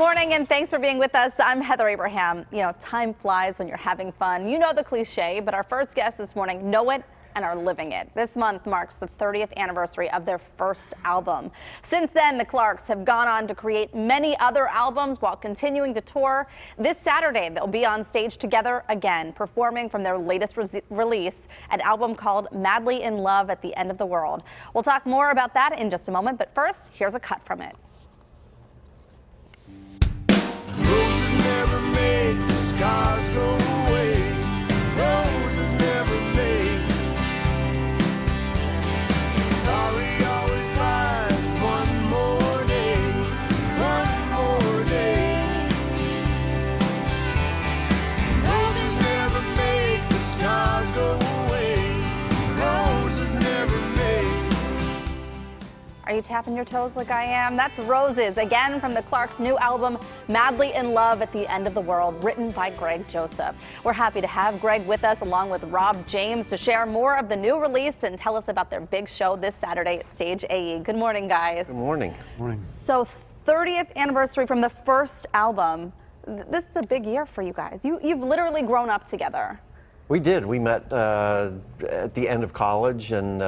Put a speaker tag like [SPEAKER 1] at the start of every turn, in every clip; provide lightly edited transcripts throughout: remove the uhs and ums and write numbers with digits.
[SPEAKER 1] morning and thanks for being with us. I'm Heather Abraham. You know, time flies when you're having fun. You know the cliche, but our first guests this morning know it and are living it. This month marks the 30th anniversary of their first album. Since then, the Clarks have gone on to create many other albums while continuing to tour. This Saturday, they'll be on stage together again, performing from their latest release, an album called Madly in Love at the End of the World. We'll talk more about that in just a moment, but first, here's a cut from it.
[SPEAKER 2] Roses never make the scars go away. Roses never make. Sorry always buys one more day. One more day. Roses never make the scars go away. Roses never make.
[SPEAKER 1] Are you tapping your toes like I am? That's Roses, again from the Clarks' new album, Madly in Love at the End of the World, written by Greg Joseph. We're happy to have Greg with us along with Rob James to share more of the new release and tell us about their big show this Saturday at Stage AE. Good morning, guys.
[SPEAKER 3] Good morning.
[SPEAKER 4] Morning.
[SPEAKER 1] So 30th anniversary from the first album. This is a big year for you guys. You've literally grown up together.
[SPEAKER 3] We did. We met at the end of college, and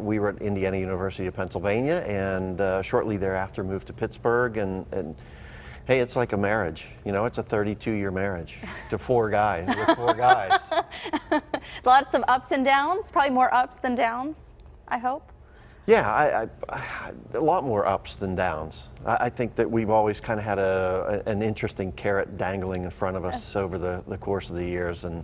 [SPEAKER 3] we were at Indiana University of Pennsylvania, and shortly thereafter moved to Pittsburgh. And hey, it's like a marriage. You know, it's a 32-year marriage to four guys. With four guys.
[SPEAKER 1] Lots of ups and downs, probably more ups than downs, I hope.
[SPEAKER 3] Yeah, a lot more ups than downs. I think that we've always kind of had an interesting carrot dangling in front of us over the course of the years, and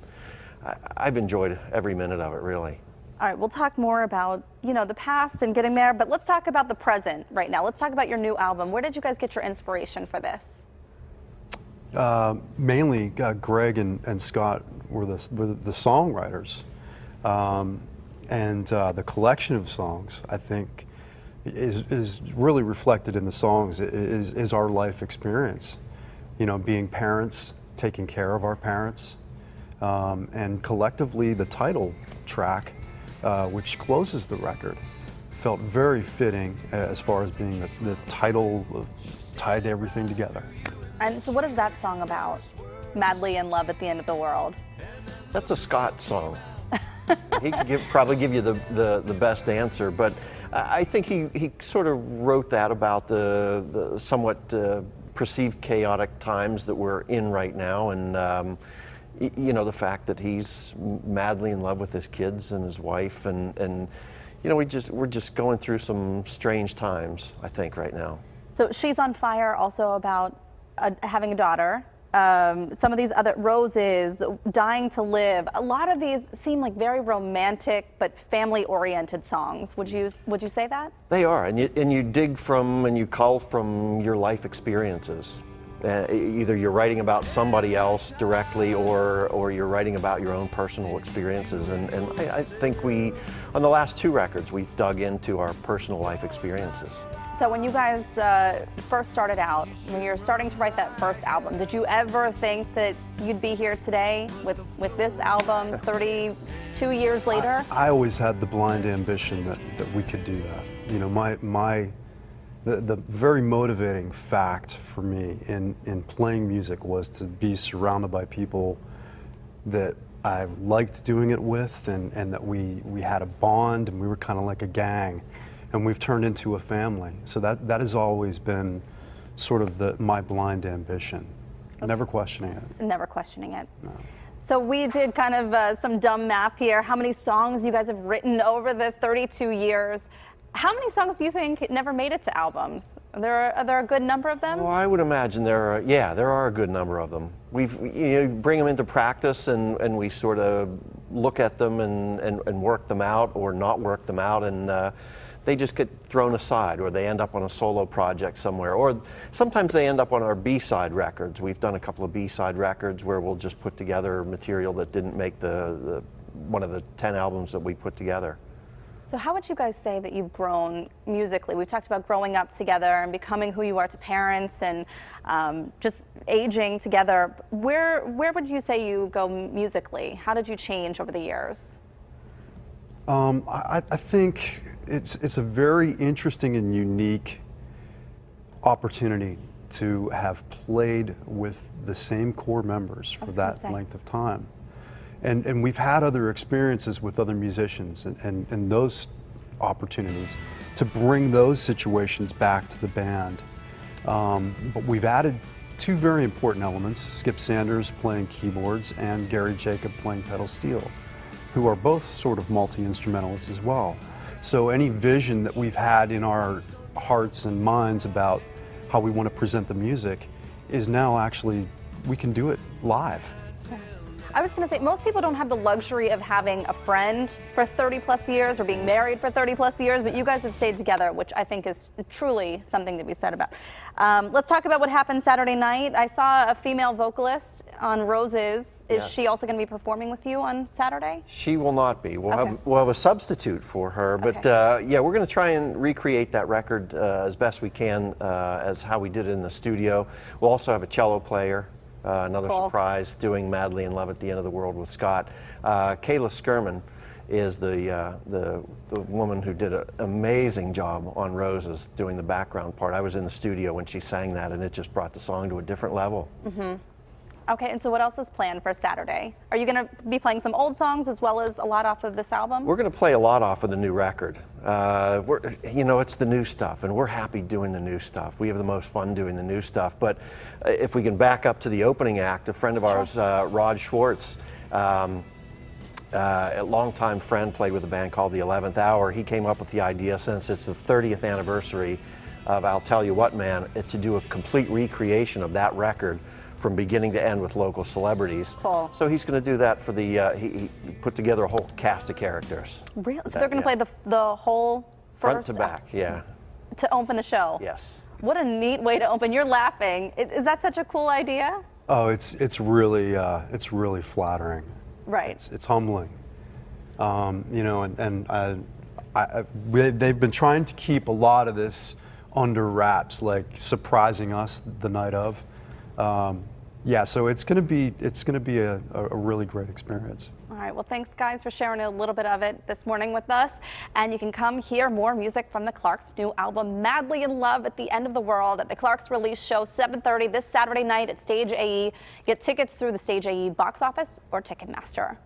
[SPEAKER 3] I've enjoyed every minute of it, really.
[SPEAKER 1] All right, we'll talk more about, you know, the past and getting there, but let's talk about the present right now. Let's talk about your new album. Where did you guys get your inspiration for this?
[SPEAKER 4] Mainly, Greg and Scott were the songwriters, and the collection of songs, I think, is really reflected in the songs. Is our life experience, you know, being parents, taking care of our parents. And collectively, the title track, which closes the record, felt very fitting as far as being the title tied everything together.
[SPEAKER 1] And so what is that song about? Madly in Love at the End of the World.
[SPEAKER 3] That's a Scott song. He could probably give you the best answer, but I think he sort of wrote that about the somewhat perceived chaotic times that we're in right now, and you know, the fact that he's madly in love with his kids and his wife, and you know, we're just going through some strange times, I think, right now.
[SPEAKER 1] So She's on Fire, also about having a daughter. Some of these other, Roses, Dying to Live, a lot of these seem like very romantic but family-oriented songs. Would you say that? They
[SPEAKER 3] are, and you dig from and you cull from your life experiences. Either you're writing about somebody else directly, or you're writing about your own personal experiences. And I think on the last two records, we've dug into our personal life experiences.
[SPEAKER 1] So when you guys first started out, when you were starting to write that first album, did you ever think that you'd be here today with this album 32 years later?
[SPEAKER 4] I always had the blind ambition that we could do that. You know, the very motivating fact for me in playing music was to be surrounded by people that I liked doing it with, and that we had a bond, and we were kind of like a gang, and we've turned into a family. So that has always been sort of my blind ambition. Never questioning it.
[SPEAKER 1] Never questioning it.
[SPEAKER 4] No.
[SPEAKER 1] So we did kind of some dumb math here. How many songs you guys have written over the 32 years? How many songs do you think never made it to albums? Are there a good number of them?
[SPEAKER 3] Well, I would imagine there are a good number of them. You bring them into practice, and we sort of look at them and work them out, or not work them out, and they just get thrown aside, or they end up on a solo project somewhere, or sometimes they end up on our B-side records. We've done a couple of B-side records where we'll just put together material that didn't make the one of the 10 albums that we put together.
[SPEAKER 1] So how would you guys say that you've grown musically? We've talked about growing up together and becoming who you are to parents, and just aging together. Where would you say you go musically? How did you change over the years?
[SPEAKER 4] I think it's a very interesting and unique opportunity to have played with the same core members for that length of time. And we've had other experiences with other musicians and those opportunities to bring those situations back to the band. But we've added two very important elements, Skip Sanders playing keyboards and Gary Jacob playing pedal steel, who are both sort of multi-instrumentalists as well. So any vision that we've had in our hearts and minds about how we want to present the music is now actually, we can do it live.
[SPEAKER 1] I was going to say, most people don't have the luxury of having a friend for 30 plus years or being married for 30 plus years, but you guys have stayed together, which I think is truly something to be said about. Let's talk about what happened Saturday night. I saw a female vocalist on Roses. Is she also going to be performing with you on Saturday?
[SPEAKER 3] She will not be. We'll have a substitute for her, but yeah, we're going to try and recreate that record as best we can as how we did it in the studio. We'll also have a cello player. Another surprise, doing Madly in Love at the End of the World with Scott. Kayla Skirman is the woman who did an amazing job on Roses doing the background part. I was in the studio when she sang that, and it just brought the song to a different level.
[SPEAKER 1] Okay, and so what else is planned for Saturday? Are you going to be playing some old songs as well as a lot off of this album?
[SPEAKER 3] We're going to play a lot off of the new record. You know, it's the new stuff, and we're happy doing the new stuff. We have the most fun doing the new stuff. But if we can back up to the opening act, a friend of ours, Rod Schwartz, a longtime friend, played with a band called The 11th Hour. He came up with the idea, since it's the 30th anniversary of I'll Tell You What Man, to do a complete recreation of that record from beginning to end with local celebrities.
[SPEAKER 1] Cool.
[SPEAKER 3] So he's going to do that for the, he put together a whole cast of characters.
[SPEAKER 1] Really? So they're going to play the whole
[SPEAKER 3] Front
[SPEAKER 1] first
[SPEAKER 3] to back, yeah.
[SPEAKER 1] to open the show?
[SPEAKER 3] Yes.
[SPEAKER 1] What a neat way to open. You're laughing. Is that such a cool idea?
[SPEAKER 4] Oh, it's really flattering.
[SPEAKER 1] Right.
[SPEAKER 4] It's humbling. You know, they've been trying to keep a lot of this under wraps, like surprising us the night of. Yeah, so it's going to be a really great experience.
[SPEAKER 1] All right, well, thanks guys for sharing a little bit of it this morning with us. And you can come hear more music from the Clarks' new album, Madly in Love at the End of the World, at the Clarks release show, 7:30 this Saturday night at Stage AE. Get tickets through the Stage AE box office or Ticketmaster.